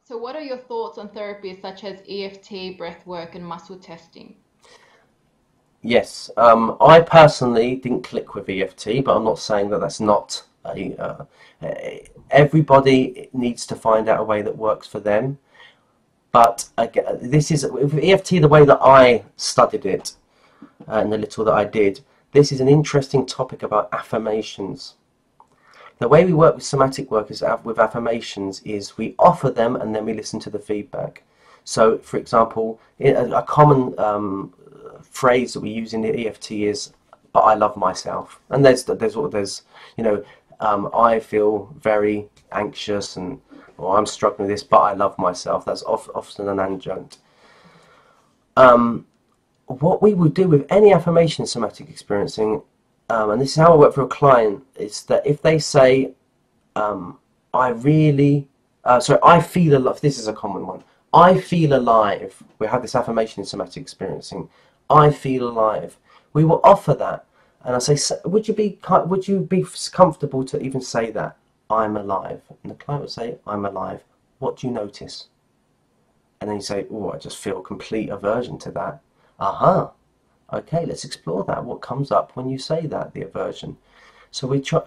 So what are your thoughts on therapies such as EFT, breathwork, and muscle testing? Yes, I personally didn't click with EFT, but I'm not saying that that's not everybody needs to find out a way that works for them. But again, this is with EFT the way that I studied it and the little that I did. This is an interesting topic about affirmations. The way we work with somatic work is with affirmations is we offer them and then we listen to the feedback. So, for example, a common phrase that we use in the EFT is, "But I love myself." And you know, I feel very anxious and or I'm struggling with this, but I love myself. That's often an adjunct. What we would do with any affirmation in somatic experiencing, and this is how I work for a client, is that if they say, I really, sorry, I feel alive, this is a common one, I feel alive, we have this affirmation in somatic experiencing, I feel alive, we will offer that, and I say, would you be comfortable to even say that, I'm alive? And the client will say, I'm alive, what do you notice? And then you say, oh, I just feel complete aversion to that. Aha, okay, let's explore that. What comes up when you say that, the aversion? So we try,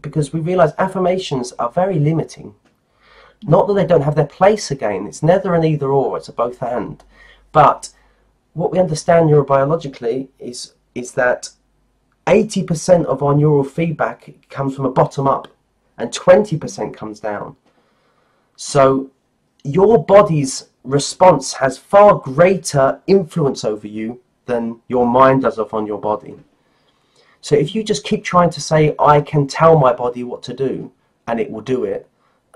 because we realize affirmations are very limiting. Not that they don't have their place again. It's neither an either or. It's a both and. But what we understand neurobiologically is that 80% of our neural feedback comes from a bottom up, and 20% comes down. So your body's response has far greater influence over you than your mind does on your body. So if you just keep trying to say, I can tell my body what to do, and it will do it,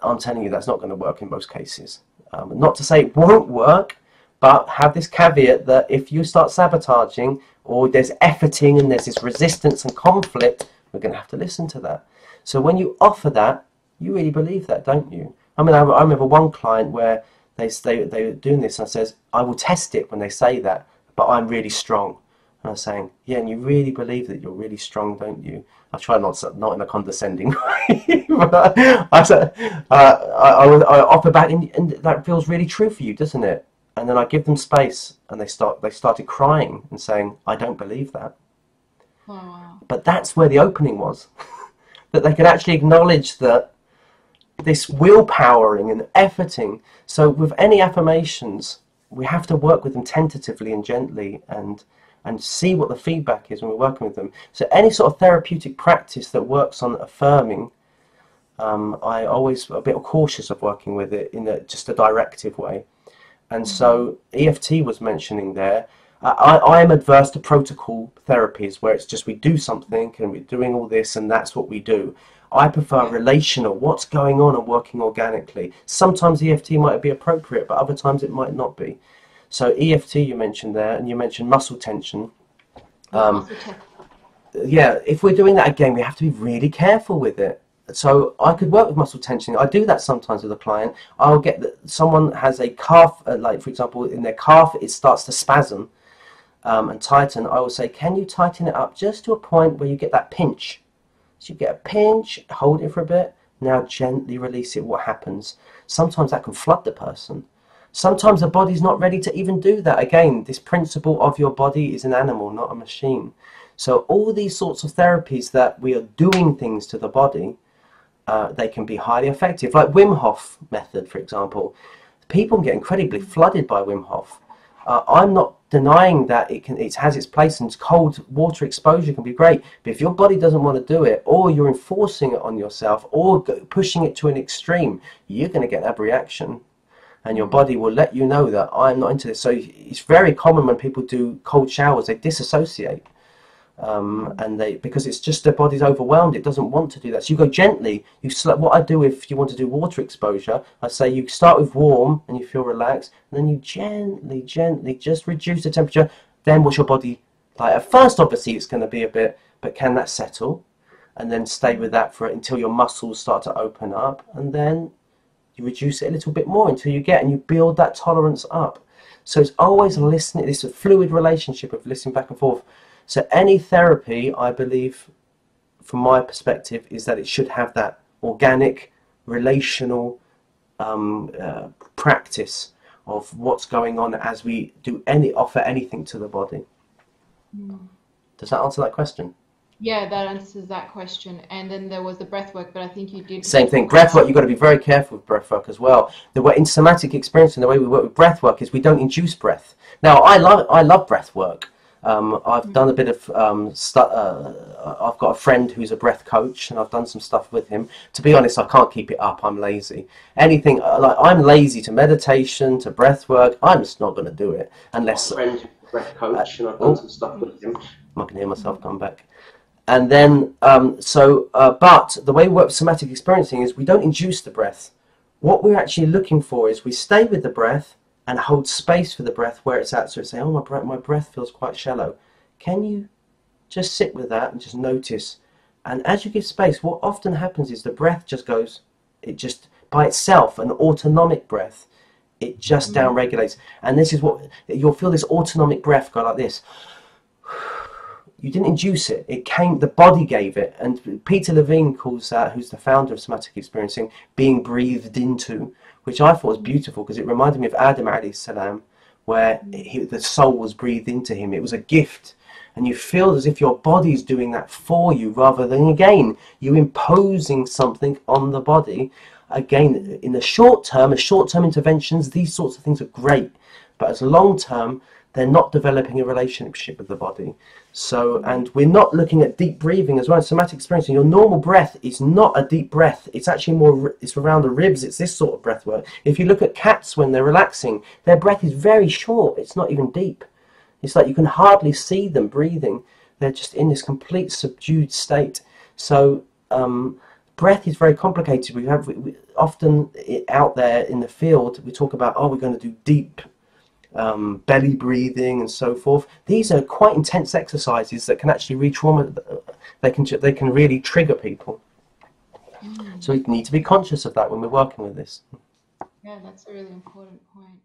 I'm telling you that's not going to work in most cases. Not to say it won't work, but have this caveat that if you start sabotaging, or there's efforting and there's this resistance and conflict, we're going to have to listen to that. So when you offer that, you really believe that, don't you? I mean, I remember one client where they were doing this, and I says, I will test it when they say that, but I'm really strong. And I was saying, yeah, and you really believe that you're really strong, don't you? I try not in a condescending way, but I said, I offer back, and that feels really true for you, doesn't it? And then I give them space, and they started crying and saying, I don't believe that. Oh, wow. But that's where the opening was, that they could actually acknowledge that this willpowering and efforting. So with any affirmations, we have to work with them tentatively and gently, and see what the feedback is when we're working with them. So any sort of therapeutic practice that works on affirming, I always a bit cautious of working with it in just a directive way. And so EFT was mentioning there. I am adverse to protocol therapies where it's just we do something and we're doing all this and that's what we do. I prefer relational, what's going on and working organically. Sometimes EFT might be appropriate, but other times it might not be. So EFT you mentioned there, and you mentioned muscle tension. Muscle test. Yeah, if we're doing that again, we have to be really careful with it. So I could work with muscle tension. I do that sometimes with a client. I'll get that someone has a calf, like for example, in their calf, it starts to spasm and tighten. I will say, can you tighten it up just to a point where you get that pinch? So you get a pinch, hold it for a bit, now gently release it. What happens? Sometimes that can flood the person. Sometimes the body's not ready to even do that. Again, this principle of your body is an animal, not a machine. So all these sorts of therapies that we are doing things to the body, they can be highly effective. Like Wim Hof method, for example. People get incredibly flooded by Wim Hof. I'm not denying that it has its place, and cold water exposure can be great. But if your body doesn't want to do it, or you're enforcing it on yourself, or pushing it to an extreme, you're going to get that reaction. And your body will let you know that I'm not into this. So it's very common when people do cold showers, they disassociate. And because it's just their body's overwhelmed, it doesn't want to do that. So you go gently. What I do if you want to do water exposure, I say you start with warm and you feel relaxed, and then you gently just reduce the temperature. Then what's your body like? At first, obviously, it's going to be a bit, but can that settle? And then stay with that until your muscles start to open up, and then you reduce it a little bit more until you and you build that tolerance up. So it's always listening. It's a fluid relationship of listening back and forth. So any therapy, I believe, from my perspective, is that it should have that organic, relational practice of what's going on as we do offer anything to the body. Does that answer that question? Yeah, that answers that question. And then there was the breath work, but I think you did. Same thing. Breathwork, you've got to be very careful with breathwork as well. The way in somatic experience and the way we work with breathwork is we don't induce breath. Now, I love breathwork. I've done a bit of I've got a friend who's a breath coach, and I've done some stuff with him. To be honest, I can't keep it up. I'm lazy. Anything like I'm lazy to meditation, to breathwork. I'm just not going to do it unless. A friend who's a breath coach, and I've done some stuff with him. I can hear myself come back. And then, but the way we work with somatic experiencing is we don't induce the breath. What we're actually looking for is we stay with the breath and hold space for the breath where it's at. So it's saying, oh, my breath feels quite shallow. Can you just sit with that and just notice? And as you give space, what often happens is the breath just goes, it just, by itself, an autonomic breath, it just down-regulates. And this is what, you'll feel this autonomic breath go like this. You didn't induce it. It came, the body gave it. And Peter Levine calls that, who's the founder of somatic experiencing, being breathed into, which I thought was beautiful because it reminded me of Adam alayhi salam, where the soul was breathed into him. It was a gift. And you feel as if your body's doing that for you rather than, again, you imposing something on the body. Again, in the short term, as short-term interventions, these sorts of things are great. But as long-term, they're not developing a relationship with the body. So, and we're not looking at deep breathing as well. In somatic experiencing, your normal breath is not a deep breath. It's actually more, it's around the ribs. It's this sort of breath work. If you look at cats when they're relaxing, their breath is very short. It's not even deep. It's like you can hardly see them breathing. They're just in this complete subdued state. So, breath is very complicated. We often out there in the field, we talk about, oh, we're going to do deep belly breathing and so forth. These are quite intense exercises that can actually re-trauma. They can really trigger people. So we need to be conscious of that when we're working with this. Yeah, that's a really important point.